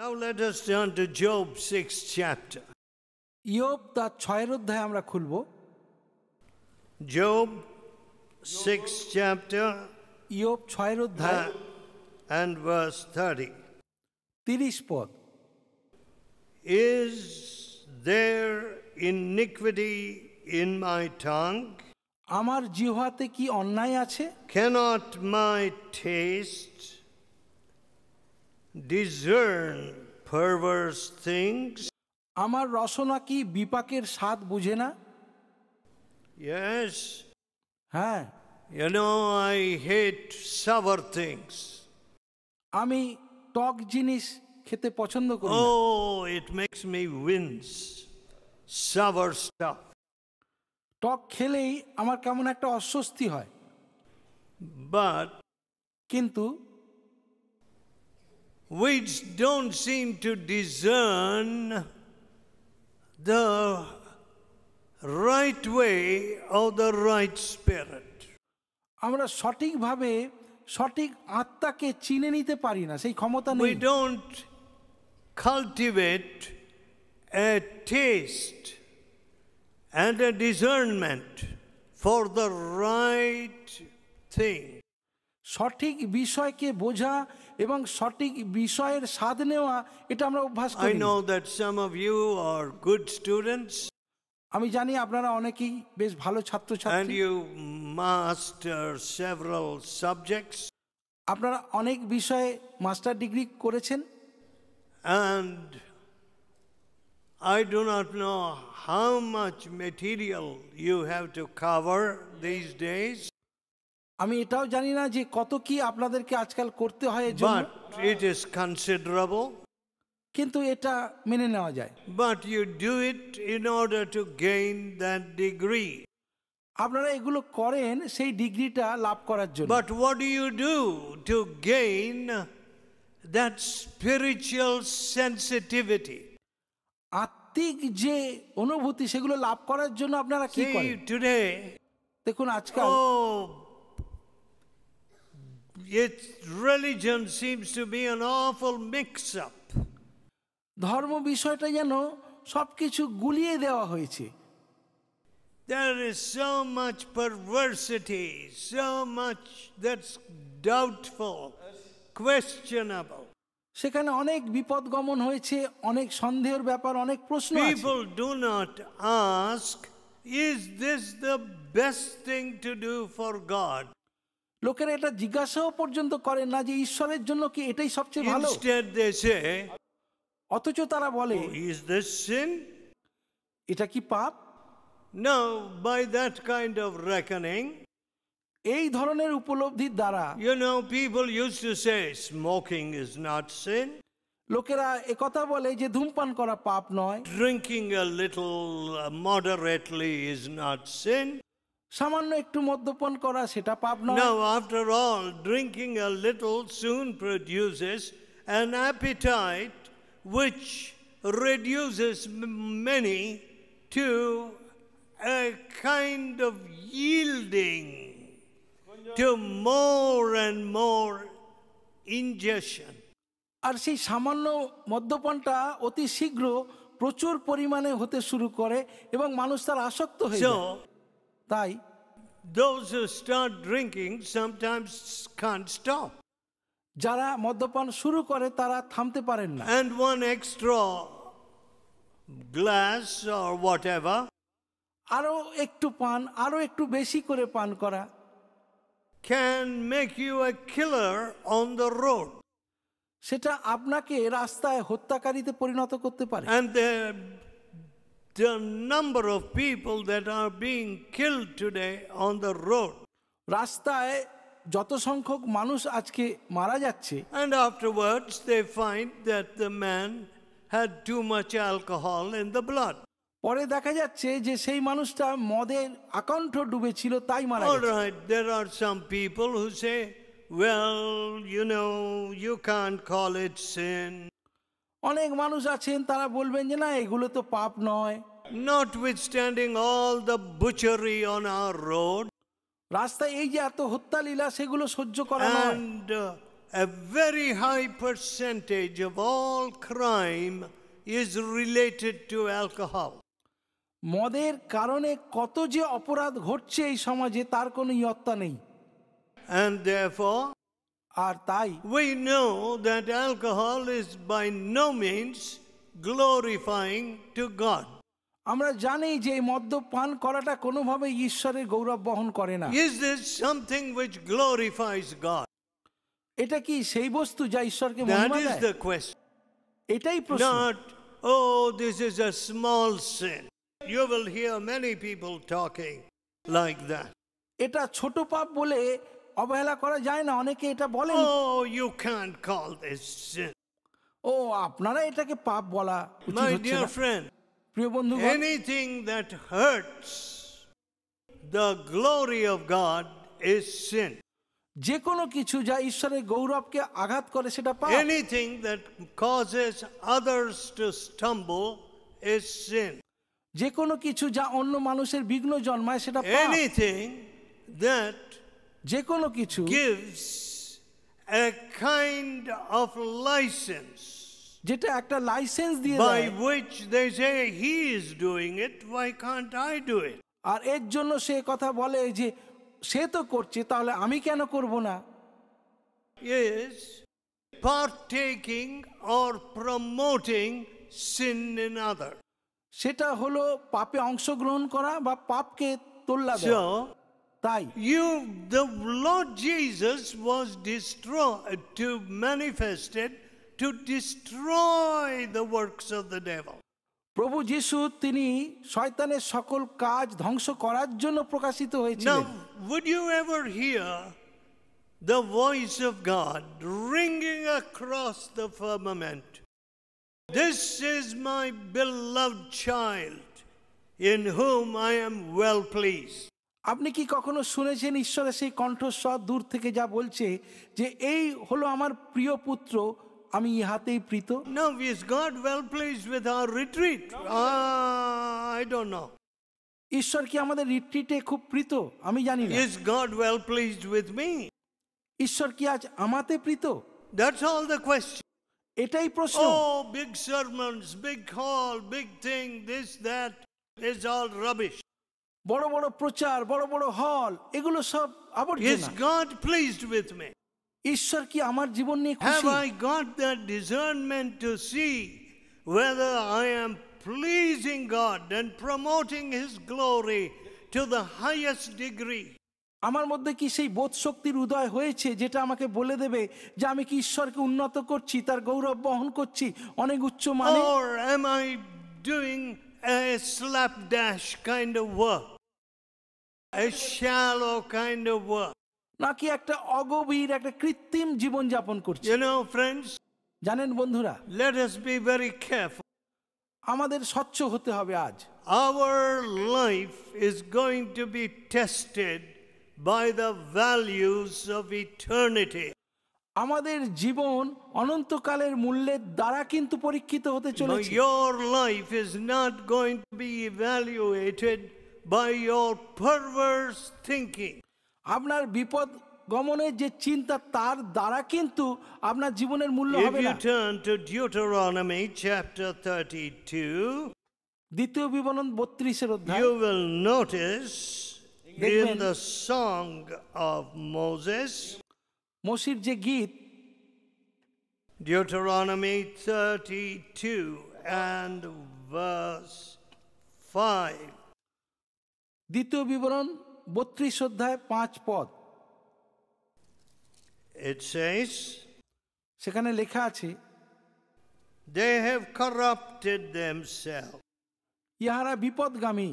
Now let us turn to Job 6th chapter. ইয়োব তার 6 অধ্যায় আমরা খুলব। Job 6th chapter ইয়োব 6 অধ্যায় and verse 30. 30 পদ। Is there iniquity in my tongue? আমার জিহ্বাতে কি অন্যায় আছে? Cannot my taste discern perverse things? আমার রসনা কি বিপাকের স্বাদ বুঝে না? Yes. হ্যাঁ। You know, I hate sour things. আমি টক জিনিস খেতে পছন্দ করি না। Oh, it makes me wince. Sour stuff. টক খেলেই আমার কেমন একটা অস্বস্তি হয়। But কিন্তু we don't seem to discern the right way or the right spirit. আমরা সঠিকভাবে সঠিক আত্মাকে চিনে নিতে পারি না, সেই ক্ষমতা নেই। We don't cultivate a taste and a discernment for the right thing. সঠিক বিষয়কে বোঝা এবং সঠিক বিষয়ের স্বাদ নেওয়া, এটা আমরা অভ্যাস I করি। know that some of you are good students আমি জানি আপনারা অনেকেই বেশ ভালো and ছাত্রছাত্রী, you master several subjects, আপনারা অনেক বিষয়ে মাস্টার ডিগ্রি করেছেন। and I do not know how much material you have to cover these days, আমি এটাও জানি না যে কত কি আপনাদেরকে আজকাল করতে হয় এর জন্য, but it is considerable. কিন্তু এটা মেনে নেওয়া যায়। But you do it in order to gain that degree. আপনারা এগুলো করেন সেই ডিগ্রিটা লাভ করার জন্য। But what do you do to gain that spiritual sensitivity? আত্মিক যে অনুভূতি, সেগুলো লাভ করার জন্য আপনারা কি See, করেন? today, দেখুন আজকাল its religion seems to be an awful mix-up. ধর্ম বিষয়টা যেন সবকিছু গুলিয়ে দেওয়া হয়েছে। There is so much perversity, so much that's doubtful, questionable. সেখানে অনেক বিপদ গমন হয়েছে, অনেক সন্দেহের ব্যাপার, অনেক প্রশ্ন আছে। People do not ask, is this the best thing to do for God? লোকেরা এটা জিজ্ঞাসাও পর্যন্ত করেন না যে ঈশ্বরের জন্য কি এটাই সবচেয়ে ভালো। Instead they say, অথচ তারা বলে, oh, is this sin? এটা কি পাপ? No, by that kind of reckoning, এই ধরনের উপলব্ধির দ্বারা you know, people used to say smoking is not sin, লোকেরা একথা বলে যে ধূমপান করা পাপ নয়, drinking a little moderately is not sin. সামান্য একটু মদ্যপান করা সেটা পাপ নয়। Now, after all, drinking a little soon produces an appetite which reduces many to a kind of yielding to more and more ingestion. আর সেই সামান্য মদ্যপানটা অতি শীঘ্র প্রচুর পরিমাণে হতে শুরু করে এবং মানুষ তার আসক্ত হয়ে যায়। So, তাই those who start drinking sometimes can't stop. যারা মদ্যপান শুরু করে তারা থামতে পারেন না। And one extra glass or whatever আরো একটু পান, আরো একটু বেশি করে পান করা can make you a killer on the road. সেটা আপনাকে রাস্তায় হত্যাকারীতে পরিণত করতে পারে। And the number of people that are being killed today on the road. রাস্তায় যত সংখ্যক মানুষ আজকে মারা যাচ্ছে, And afterwards they find that the man had too much alcohol in the blood. পরে দেখা যাচ্ছে যে সেই মানুষটা মদের আকণ্ঠ ডুবেছিল, তাই মারা All গেছে। right, there are some people who say, well, you know, you can't call it sin. অনেক মানুষ আছেন তারা বলবেন যে না, এগুলো তো পাপ নয়। Notwithstanding all the butchery on our road, রাস্তায় এই যে এত হত্যা লীলা, সেগুলো সহ্য করা নয়। and a very high percentage of all crime is related to alcohol. মদের কারণে কত যে অপরাধ ঘটছে এই সমাজে তার কোনো ইয়ত্তা নেই। And therefore, আর তাই we know that alcohol is by no means glorifying to God. আমরা জানি যে এই মদ্যপান করাটা কোনোভাবে ঈশ্বরের গৌরব বহন করে না। Is this something which glorifies God? এটা কি সেই বস্তু যা ঈশ্বরকে That মহিমা is দেয়? the question. এটাই প্রশ্ন। Not, oh, this is a small sin. You will hear many people talking like that. এটা ছোট পাপ বলে অবহেলা করা যায় না, অনেকে এটা বলেন। Oh, you can't call this sin. ও আপনারা এটাকে পাপ বলা উচিত My হচ্ছে dear না। friend, প্রিয় বন্ধু, anything that hurts the glory of God is sin. যে কোনো কিছু যা ঈশ্বরের গৌরবকে আঘাত করে সেটা পাপ। Anything that causes others to stumble is sin. যে কোনো কিছু যা অন্য মানুষের বিঘ্ন জন্মায় সেটা পাপ। Anything that যে কোনো কিছু gives a kind of license যেটা একটা লাইসেন্স দিয়ে by দেয়, which they say he is doing it, why can't I do it? আর এর জন্য সে কথা বলে যে সে তো করছে তাহলে আমি কেন করব না, Is partaking or promoting sin in others. সেটা হলো পাপে অংশগ্রহণ করা বা পাপকে তোল্লা দেওয়া। So, তাই the Lord Jesus was manifested to destroy the works of the devil. প্রভু যিশু তিনি শয়তানের সকল কাজ ধ্বংস করার জন্য প্রকাশিত হয়েছিলেন। Now, would you ever hear the voice of God ringing across the firmament? This is my beloved child, in whom I am well pleased. আপনি কি কখনো শুনেছেন ঈশ্বরের সেই কণ্ঠস্বর দূর থেকে যা বলছে যে এই হলো আমার প্রিয় পুত্র, আমি ইহাতেই প্রীত? Now, is God well pleased with our retreat? I don't know. ঈশ্বর কি আমাদের রিট্রিটে খুব প্রীত? আমি জানি না। Is God well pleased with me? ঈশ্বর কি আজ আমাতে প্রীত? That's all the question. এটাই প্রশ্ন। Oh, big sermons, big hall, big thing, this, that is all rubbish. বড় বড় প্রচার, বড় বড় হল, এগুলো সব Is আবর্জনা। God pleased with me? ঈশ্বর কি আমার জীবন নিয়ে Have খুশি? I got that discernment to see whether I am pleasing God and promoting His glory to the highest degree? আমার মধ্যে কি সেই বোধ শক্তির উদয় হয়েছে যেটা আমাকে বলে দেবে যে আমি কি ঈশ্বরকে উন্নত করছি, তার গৌরব বহন করছি অনেক উচ্চ মানে? Or am I doing a slapdash kind of work? A shallow kind of work? নাকি একটা অগভীর একটা কৃত্রিম জীবন যাপন করছি? You know, friends, জানেন বন্ধুরা, let us be very careful. আমাদের স্বচ্ছ হতে হবে আজ। Our life is going to be tested by the values of eternity. আমাদের জীবন অনন্তকালের মূল্যের দ্বারা কিন্তু পরীক্ষিত হতে Now, চলেছে। your life is not going to be evaluated by your perverse thinking. আপনার বিপদ গমনের যে চিন্তা তার দ্বারা কিন্তু আপনার জীবনের মূল্য If হবে you না। turn to Deuteronomy chapter 32, দ্বিতীয় বিবরণ 32 অধ্যায় you will notice in দেখবেন the song of Moses, মসির যে গীত, Deuteronomy 32 and verse 5. দ্বিতীয় বিবরণ 32 অধ্যায় 5 পদ, It says, সেখানে লেখা আছে, they have corrupted themselves. ইহারা বিপদগামী,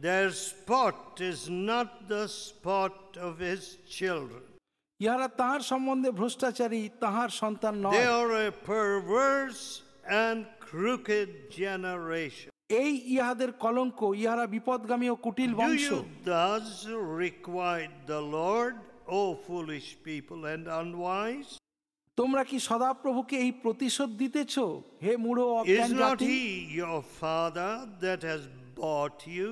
Their spot is not the spot of his children. ইহারা তাহার সম্বন্ধে ভ্রষ্টাচারী, তাহার সন্তান They নয়। are a perverse and crooked generation. এই ইহাদের কলঙ্ক, ইহারা বিপদগামী ও কুটিল Do বংশ। you thus requite the Lord, O foolish people and unwise? তোমরা কি সদাপ্রভুকে এই প্রতিশোধ দিতেছ, হে মূঢ় ও Is অজ্ঞান not জাতি? he your father that has bought you?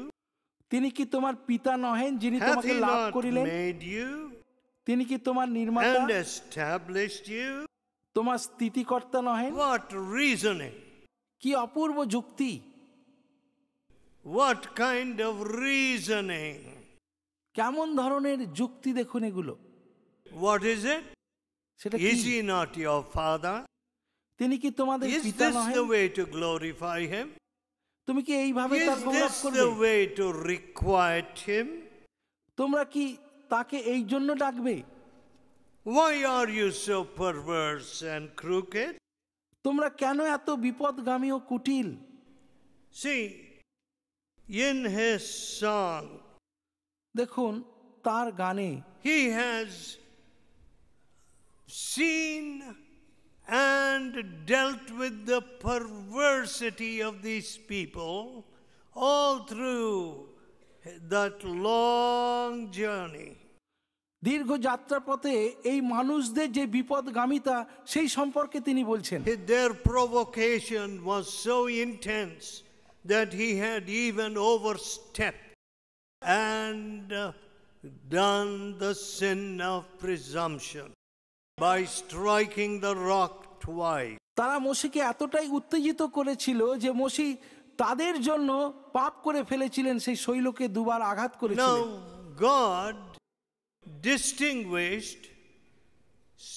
তিনি কি তোমার পিতা নহেন যিনি Hath তোমাকে he লাভ not করিলেন? made you? তিনি কি তোমার নির্মাতা and established you? তোমার স্থিতিকর্তা নহেন? What reasoning? কি অপূর্ব যুক্তি! What kind of reasoning? কেমন ধরনের যুক্তি দেখুন এগুলো! What is it? সেটা Is কি? he not your father? তিনি কি তোমাদের Is পিতা this নহেন? the way to glorify him? তুমি কি এইভাবে তার Is গৌরব this করবে? the way to requite him? তোমরা কি তাকে এই জন্য ডাকবে? Why are you so perverse and crooked? তোমরা কেন এত বিপদগামী ও কুটিল? See, in his song, দেখুন তার গানে he has seen and dealt with the perversity of these people all through that long journey. দীর্ঘ যাত্রা পথে এই মানুষদের যে বিপদগামিতা সেই সম্পর্কে তিনি বলছেন। Their provocation was so intense that he had even overstepped and done the sin of presumption by striking the rock twice. তারা মোশিকে এতটাই উত্তেজিত করেছিল যে মোশি তাদের জন্য পাপ করে ফেলেছিলেন, সেই শৈলকে দুবার আঘাত করেছিলেন। Now God distinguished,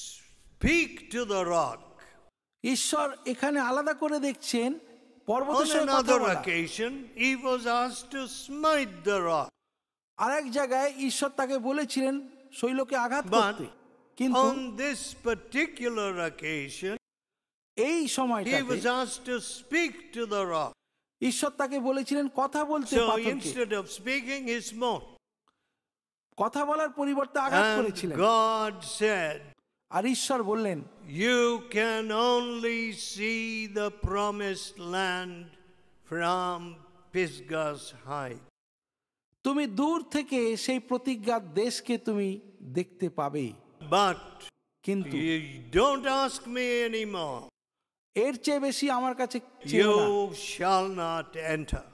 speak to the rock. ঈশ্বর এখানে আলাদা করে দেখছেন পর্বতের On সঙ্গে কথা another বলা। occasion, he was asked to smite the rock. আরেক জায়গায় ঈশ্বর তাকে বলেছিলেন শৈলকে আঘাত But করতে, কিন্তু on this particular occasion, এই he সময়টাতে was asked to speak to the rock. ঈশ্বর তাকে বলেছিলেন কথা বলতে So পাথরকে। instead of speaking, he smote. কথা বলার পরিবর্তে আঘাত And করেছিলেন। God said, আর ঈশ্বর বললেন, you can only see the promised land from Pisgah's height. তুমি দূর থেকে সেই প্রতিজ্ঞার দেশকে তুমি দেখতে পাবে, But কিন্তু you don't ask me anymore. এর চেয়ে বেশি আমার কাছে চেও না। You shall not enter.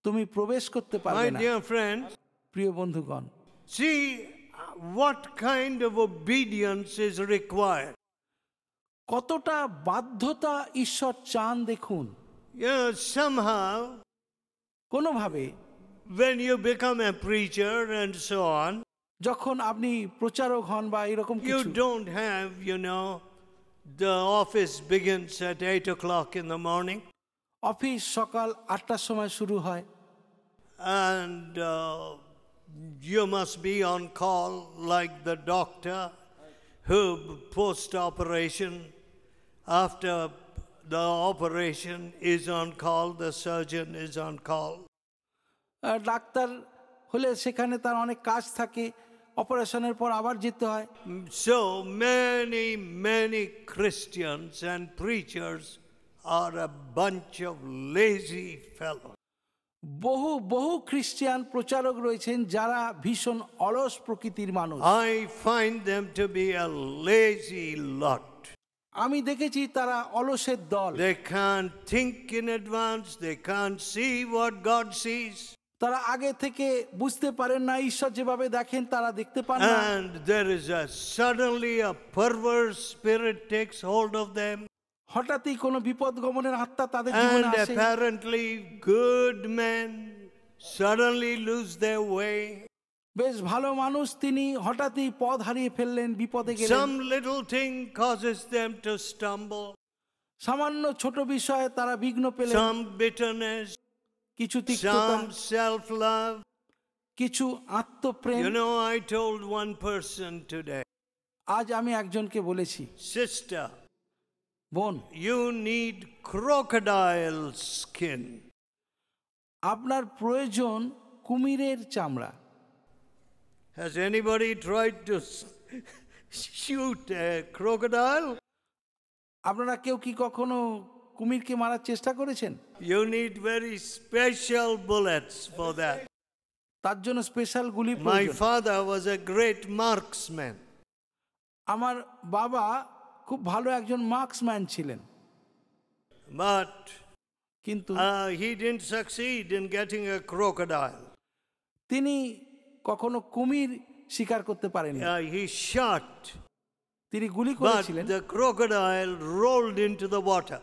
তুমি প্রবেশ করতে পারবে My না। dear friends, প্রিয় বন্ধুগণ, see what kind of obedience is required. কতটা বাধ্যতা ঈশ্বর চান দেখুন। Somehow, কোনোভাবে when you become a preacher and so on, যখন আপনি প্রচারক হন বা এরকম you কিছু, don't have, the office begins at 8 o'clock in the morning. Office সকাল 8টার সময় শুরু হয়, And you must be on call like the doctor who post-operation, after the operation is on call, the surgeon is on call. Doctor হলে সেখানে তার অনেক কাজ থাকে, অপারেশনের পর আবার যেতে হয়। So many Christians and preachers are a bunch of lazy fellows. বহু খ্রিস্টান প্রচারক রয়েছেন যারা ভীষণ অলস প্রকৃতির মানুষ। I find them to be a lazy lot. আমি দেখেছি তারা অলসের দল। They can't think in advance. They can't see what God sees. তারা আগে থেকে বুঝতে পারেন না, ঈশ্বর যেভাবে দেখেন তারা দেখতে পান না। And there is suddenly a perverse spirit takes hold of them. হঠাৎই কোনো বিপদগমনের আত্মা তাদের জীবনে And আসে। apparently good men suddenly lose their way. বেশ ভালো মানুষ, তিনি হঠাৎই পথ হারিয়ে ফেললেন, বিপদে গেলেন। Some little thing causes them to stumble. সামান্য ছোট বিষয়ে তারা বিঘ্ন পেলেন। Some bitterness, কিছু তিক্ততা, some self-love. কিছু আত্মপ্রেম। I told one person today, আজ আমি একজনকে বলেছি, sister, বোন, you need crocodile skin. আপনার প্রয়োজন কুমিরের চামড়া। Has anybody tried to shoot a crocodile? আপনারা কেউ কি কখনো কুমিরকে মারার চেষ্টা করেছেন? You need very special bullets for that. তার জন্য স্পেশাল গুলি My প্রয়োজন। father was a great marksman. আমার বাবা খুব ভালো একজন মার্কসম্যান ছিলেন, But কিন্তু he didn't succeed in getting a crocodile. তিনি কখনো কুমির স্বীকার করতে পারেননি। He shot, তিনি গুলি but করেছিলেন, the crocodile rolled into the water.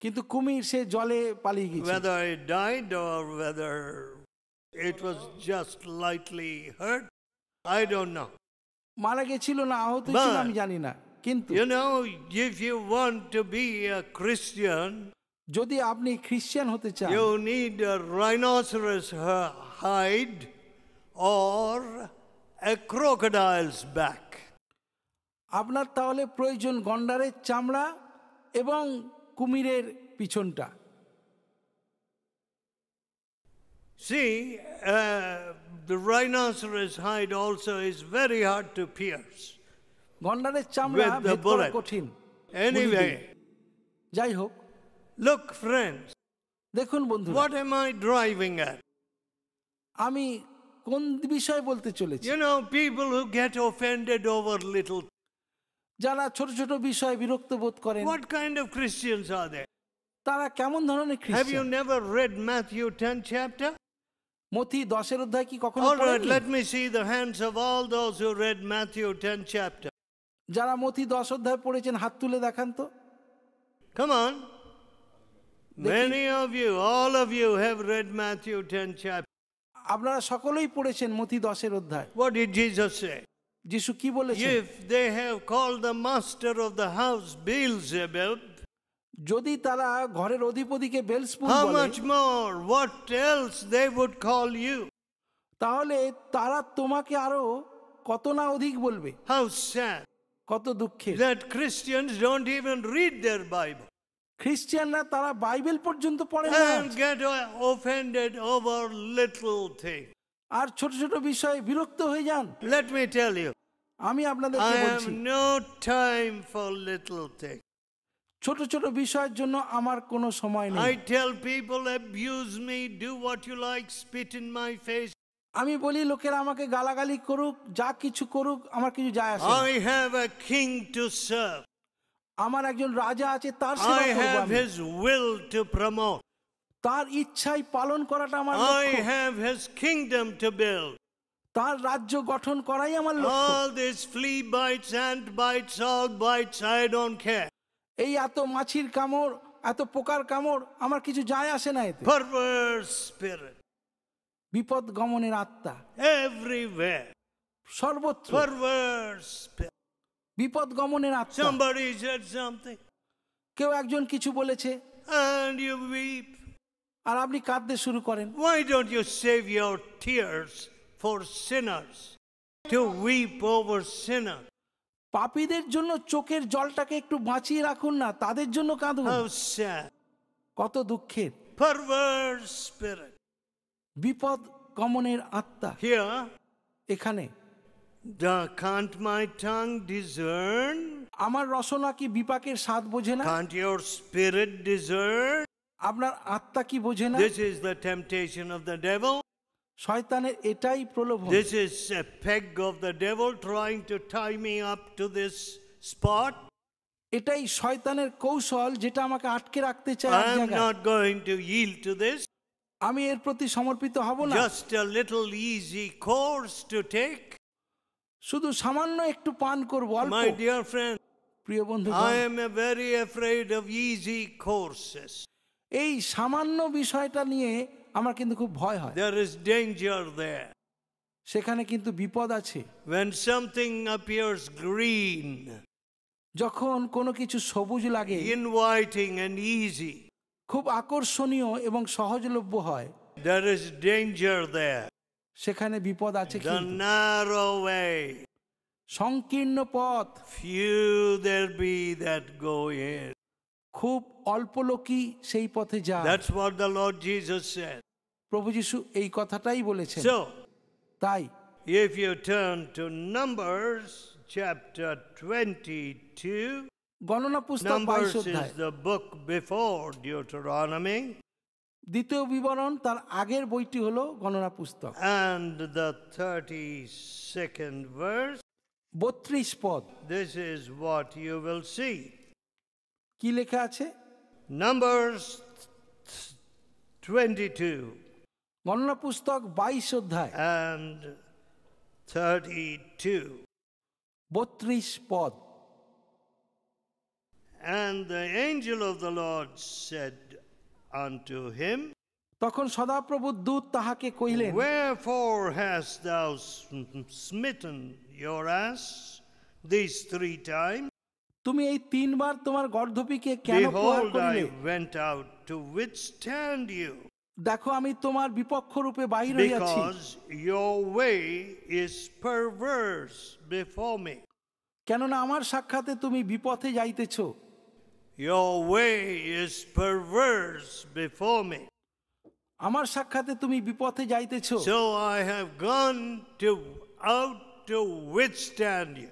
কিন্তু কুমির সে জলে পালিয়ে গেছে। Whether it died or whether it was just lightly hurt, I don't know. মারা গেছিল না আহত ছিল আমি জানি না, কিন্তু You know, if you want to be a Christian, যদি আপনি খ্রিস্টান হতে চান, you need a rhinoceros hide or a crocodile's back. আপনার তাহলে প্রয়োজন গন্ডারের চামড়া এবং কুমিরের পিছনটা। See, the rhinoceros hide also is very hard to pierce. গন্ডারের চামড়া With the ভেদ করা bullet. কঠিন। Anyway, যাই হোক, look, friends, দেখুন বন্ধু, what am I driving at? আমি কোন বিষয় বলতে চলেছি? You know, people who get offended over little. যারা ছোট ছোট বিষয়ে বিরক্ত বোধ করেন, What kind of Christians are they? তারা কেমন ধরনের Have you খ্রিস্টান? never read Matthew 10 chapter? মথি 10 অধ্যায় কি কখনো All right, পড়েননি? let me see the hands of all those who read Matthew 10 chapter. যারা মথি 10 অধ্যায় পড়েছেন হাত তুলে দেখান তো। Come on. Many of you, all of you have read Matthew 10 chapter. আপনারা সকলেই পড়েছেন মথি 10 অধ্যায়। What did Jesus say? যিশু কি বলেছেন? If they have called the master of the house Beelzebub, যদি তারা ঘরের অধিপতিকে বেলজেবুল how বলে, much more? What else they would call you? তাহলে তারা তোমাকে আরো কত না অধিক বলবে। How sad কত দুঃখের that Christians don't even read their Bible খ্রিস্টানরা তারা বাইবেল পর্যন্ত পড়ে না, and get offended over little things. আর ছোট ছোট বিষয়ে বিরক্ত হয়ে যান। Let me tell you, আমি আপনাদেরকে I বলছি, have no time for little things. ছোট ছোট বিষয়ের জন্য আমার কোনো সময় I নেই। tell people, abuse me, do what you like, spit in my face. আমি বলি লোকেরা আমাকে গালাগালি করুক, যা কিছু করুক, আমার কিছু যায় আসে না। I have a king to serve. আমার একজন রাজা আছে, তার সেবা I করব have আমি। his will to promote. তার ইচ্ছাই পালন করাটা আমার I লক্ষ্য, have his kingdom to build. তার রাজ্য গঠন করাই আমার লক্ষ্য। All these flea bites, ant bites, all bites, I don't care. এই এত মাছির কামড়, এত পোকার কামড়, আমার কিছু যায় আসে না এতে। Perverse spirit বিপদ গমনের আত্মা everywhere. সর্বত্র, Perverse spirit. বিপদ গমনের আত্মা। Somebody said something কেউ একজন কিছু বলেছে and you weep. আর আপনি কাঁদতে শুরু করেন। Why don't you save your tears for sinners? To weep over sinners. পাপীদের জন্য চোখের জলটাকে একটু বাঁচিয়ে রাখুন না, তাদের জন্য কাঁদুন। How sad. কত দুঃখের। Perverse spirit. বিপদ গমনের আত্মা Here, এখানে। can't my tongue discern? আমার রসনা কি বিপাকের স্বাদ বোঝে না? Can't your spirit discern? আপনার আত্মা কি বোঝে না? This is the temptation of the devil. শয়তানের এটাই প্রলোভন। This is a peg of the devil trying to tie me up to this spot. এটাই শয়তানের কৌশল, যেটা আমাকে আটকে রাখতে চায় এক I am জায়গায়। not going to yield to this. আমি এর প্রতি সমর্পিত হব না। Just a little easy course to take. শুধু সামান্য একটু পান করব, অল্প। My dear friend, প্রিয় বন্ধু, I am very afraid of easy courses. এই সামান্য বিষয়টা নিয়ে আমার কিন্তু খুব ভয় হয়। There is danger there. সেখানে কিন্তু বিপদ আছে। When something appears green, যখন কোনো কিছু সবুজ লাগে, inviting and easy, খুব আকর্ষণীয় এবং সহজলভ্য হয়, there is danger there. সেখানে বিপদ আছে। The কিন্তু narrow way, সংকীর্ণ পথ, few there be that go in. খুব অল্প লোকই সেই পথে যায়। That's what the Lord Jesus said. প্রভু যিশু এই কথাটাই বলেছেন। So, তাই if you turn to Numbers chapter 22, গণনা পুস্তক 22 Numbers অধ্যায়, is the book before Deuteronomy, দ্বিতীয় বিবরণ তার আগের বইটি হলো গণনা পুস্তক, and the 32nd verse, 32 পদ। this is what you will see. কি লেখা আছে? Numbers 22 গণনা পুস্তক 22 অধ্যায় and 32. 32 পদ। And the angel of the Lord said unto him, তখন সদাপ্রভুর দূত তাহাকে কহিলেন, Wherefore hast thou smitten your ass these 3 times? তুমি এই 3 বার তোমার গর্ধপিকে কেন প্রহার Behold, করিলে? I went out to withstand you, দেখো আমি তোমার বিপক্ষ রূপে বাহির হইয়াছি, because your way is perverse before me. কেননা আমার সাক্ষাতে তুমি বিপথে যাইতেছ। Your way is perverse before me. আমার সাক্ষাতে তুমি বিপথে যাইতেছ। So I have gone out to withstand you.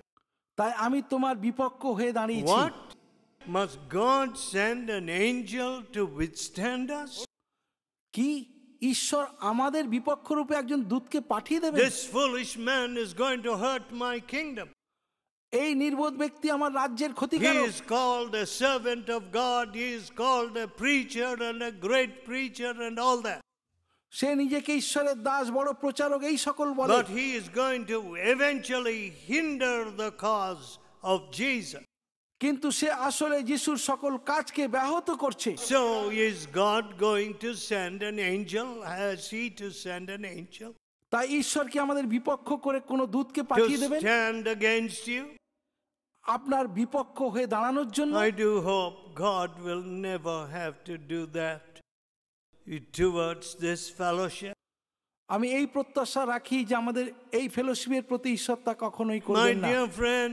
তাই আমি তোমার বিপক্ষ হয়ে দাঁড়িয়েছি। What? Must God send an angel to withstand us? কি ঈশ্বর আমাদের বিপক্ষ রূপে একজন দূতকে পাঠিয়ে দেবেন? This foolish man is going to hurt my kingdom. এই নির্বোধ ব্যক্তি আমার রাজ্যের He ক্ষতিকারক। is called a servant of God. He is called a preacher and a great preacher and all that. সে নিজেকে ঈশ্বরের দাস, বড় প্রচারক, এই সকল বলে। But he is going to eventually hinder the cause of Jesus. কিন্তু সে আসলে যিশুর সকল কাজকে ব্যাহত করছে। So is God going to send an angel? Has he to send an angel তাই ঈশ্বর কি আমাদের বিপক্ষ করে কোন দূতকে to পাঠিয়ে দেবেন stand against you? আপনার বিপক্ষ হয়ে দাঁড়ানোর জন্য? I do hope God will never have to do that towards this fellowship. আমি এই প্রত্যাশা রাখি যে আমাদের এই ফেলোশিপের প্রতি ঈশ্বর তা কখনোই My করবেন না। dear friend,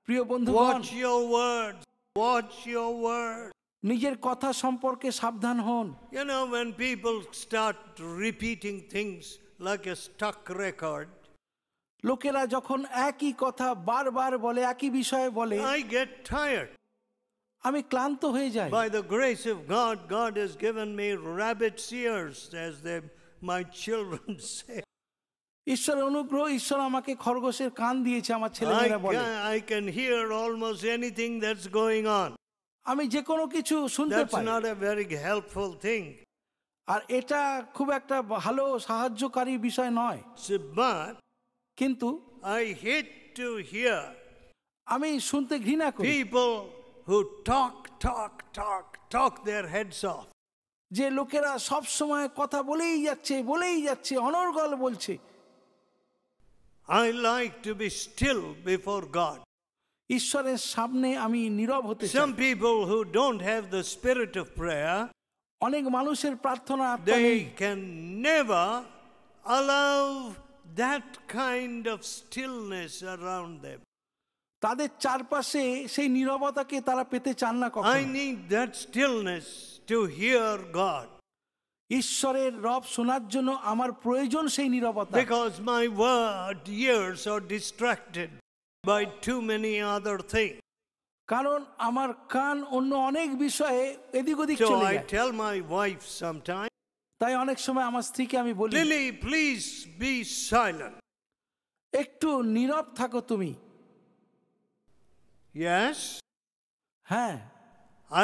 প্রিয় বন্ধুগণ, watch your words. Watch your words. নিজের কথা সম্পর্কে সাবধান হন। You know, when people start repeating things like a stuck record, লোকেরা যখন একই কথা বারবার বলে, একই বিষয়ে বলে, I get tired. আমি ক্লান্ত হয়ে যাই। By the grace of God, God has given me rabbit's ears, as my children say. ঈশ্বরের অনুগ্রহ, ঈশ্বর আমাকে খরগোশের কান দিয়েছে, আমার ছেলেমেয়েরা বলে। I can hear almost anything that's going on. আমি যে কোনো কিছু শুনতে That's pi. not a very helpful thing. আর এটা খুব একটা ভালো সাহায্যকারী বিষয় নয়। But কিন্তু I hate to hear আমি শুনতে ঘৃণা করি people who talk their heads off. যে লোকেরা সব সময় কথা বলেই যাচ্ছে, অনর্গল বলছে। I like to be still before God. ঈশ্বরের সামনে আমি নীরব হতে চাই। Some people who don't have the spirit of prayer, অনেক মানুষের প্রার্থনা আত্মা নেই। they can never allow that kind of stillness around them. তাদের চারপাশে সেই নীরবতাকে তারা পেতে চান না I কখনো। need that stillness to hear God, ঈশ্বরের রব শোনার জন্য আমার প্রয়োজন সেই নীরবতা। because my ears are distracted by too many other things. কারণ আমার কান অন্য অনেক বিষয়ে এদিক ওদিক So চলে I যায়। tell my wife sometimes, তাই অনেক সময় আমার স্ত্রীকে আমি বলি, Lily, please be silent. একটু নীরব থাকো তুমি। Yes, হ্যাঁ,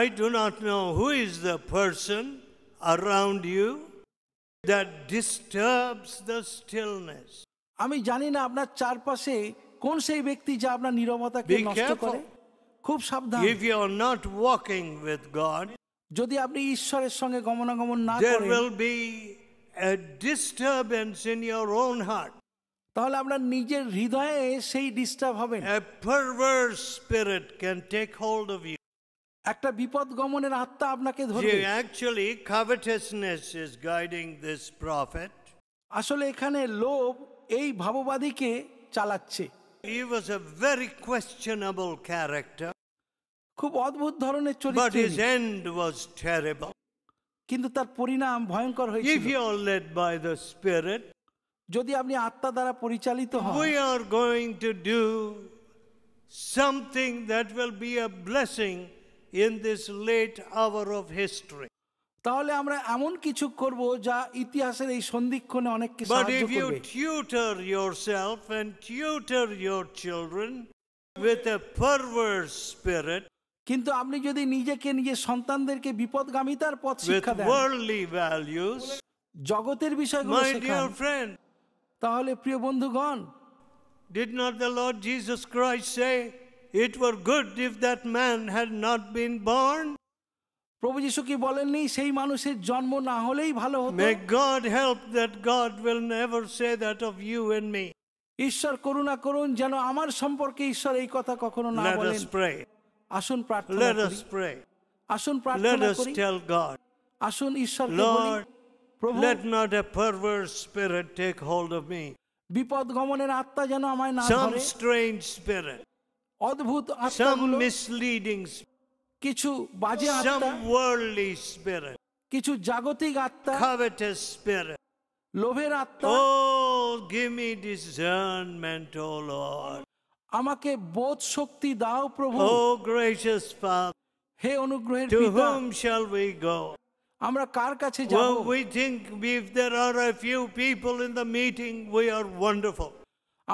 I do not know who is the person around you that disturbs the stillness. আমি জানি না আপনার চারপাশে কোন সেই ব্যক্তি যা আপনার নীরবতাকে Be নষ্ট careful. করে। খুব সাবধান। If you are not walking with God, যদি আপনি ঈশ্বরের সঙ্গে গমনাগমন না there করেন, will be a disturbance in your own heart. তাহলে আপনার নিজের হৃদয়ে সেই ডিস্টার্ব হবেন। A perverse spirit can take hold of you. একটা বিপদ গমনের আত্মা আপনাকে ধরবে। Actually, covetousness is guiding this prophet. আসলে এখানে লোভ এই ভাববাদীকে চালাচ্ছে। He was a very questionable character, খুব অদ্ভুত ধরনের but চরিত্র, his end was terrible. কিন্তু তার পরিণাম ভয়ঙ্কর If হয়েছিল। you are led by the Spirit, যদি আপনি আত্মা দ্বারা পরিচালিত হন, we are going to do something that will be a blessing in this late hour of history. তাহলে আমরা এমন কিছু করব যা ইতিহাসের এই সন্ধিক্ষণে অনেককে But সাহায্য if you করবে। tutor yourself and tutor your children with a perverse spirit, কিন্তু আপনি যদি নিজেকে নিজের সন্তানদেরকে বিপদগামিতার পথ with শিক্ষা দেন, worldly values, জগতের বিষয়গুলো my শেখান, dear friend, তাহলে প্রিয় বন্ধুগণ, Did not the Lord Jesus Christ say, "It were good if that man had not been born"? প্রভু যিশু কি বলেননি সেই মানুষের জন্ম না হলেই ভালো হতো? May God help that God will never say that of you and me. ঈশ্বর করুণা করুন যেন আমার সম্পর্কে ঈশ্বর এই কথা কখনো না Let বলেন। us pray. আসুন প্রার্থনা Let করি, us pray. আসুন Let প্রার্থনা us করি, tell God, আসুন ঈশ্বরকে বলি, Lord, প্রভু let not a perverse spirit take hold of me. বিপদ গমনের আত্মা যেন আমায় না Some ধরে, strange spirit, অদ্ভুত some আত্মাগুলো, misleading spirit, কিছু বাজে আত্মা, some worldly spirit, কিছু জাগতিক আত্মা, covetous spirit. লোভের আত্মা, Oh, give me discernment, O Lord. আমাকে বোধ শক্তি দাও প্রভু। Oh, gracious Father, হে অনুগ্রহের to পিতা, whom shall we go? আমরা কার কাছে যাব? Well, we think if there are a few people in the meeting, we are wonderful.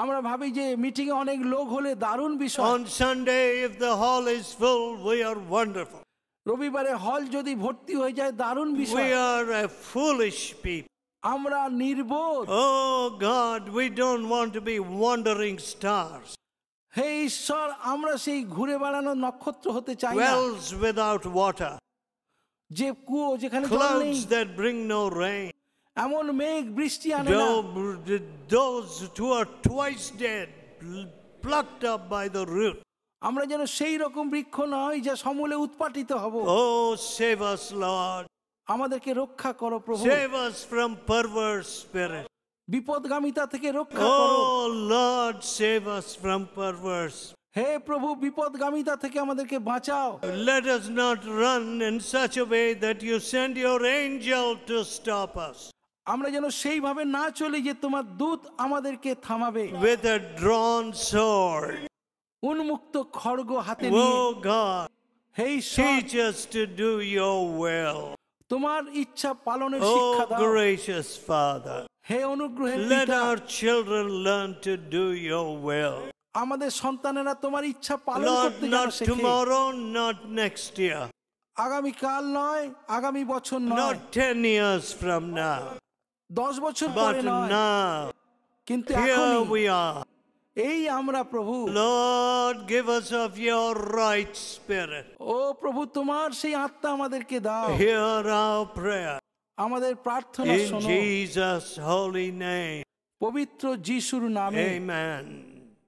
আমরা ভাবি যে মিটিং এ অনেক লোক হলে দারুণ বিষয়। On Sunday, if the hall is full, we are wonderful. রবিবারে হল যদি ভর্তি হয়ে যায় দারুণ বিষয়। We are a foolish people. আমরা নির্বোধ। Oh God, we don't want to be wandering stars, হে ঈশ্বর, আমরা সেই ঘুরে বেড়ানো নক্ষত্র হতে চাই না, wells without water, যে কুয়ো যেখানে জল নেই, clouds that bring no rain, এমন মেঘ বৃষ্টি আনে না। those who are twice dead, plucked up by the root. আমরা যেন সেই রকম বৃক্ষ নয় যা সমূলে উৎপাটিত হব। Oh, save us, Lord. আমাদেরকে রক্ষা করো প্রভু, Save us from perverse spirit. বিপদগামিতা থেকে রক্ষা করো। Oh, Lord, save us from perverse. হে প্রভু, বিপদগামিতা থেকে আমাদেরকে বাঁচাও। Let us not run in such a way that you send your angel to stop us আমরা যেন সেইভাবে না চলি যে তোমার দূত আমাদেরকে থামাবে। with a drawn sword. উন্মুক্ত খড়গ হাতে নিয়ে, Oh, God, হে ঈশ্বর, teach us to do your will. তোমার ইচ্ছা পালনের Oh, শিক্ষা দাও। gracious Father, হে অনুগ্রহের let পিতা, our children learn to do your will. আমাদের সন্তানেরা তোমার ইচ্ছা পালন Lord, করতে যেন not শেখে। tomorrow, not next year, আগামী কাল নয়, আগামী বছর নয়, not 10 years from now, 10 বছর but পরে নয়, now. কিন্তু Here এখনই। we are. এই আমরা প্রভু। Lord, give us of your right spirit. ও প্রভু, তোমার সেই আত্মা আমাদেরকে দাও। Hear our prayer. আমাদের প্রার্থনা In শোনো, Jesus' holy name. পবিত্র যিশুর নামে। Amen.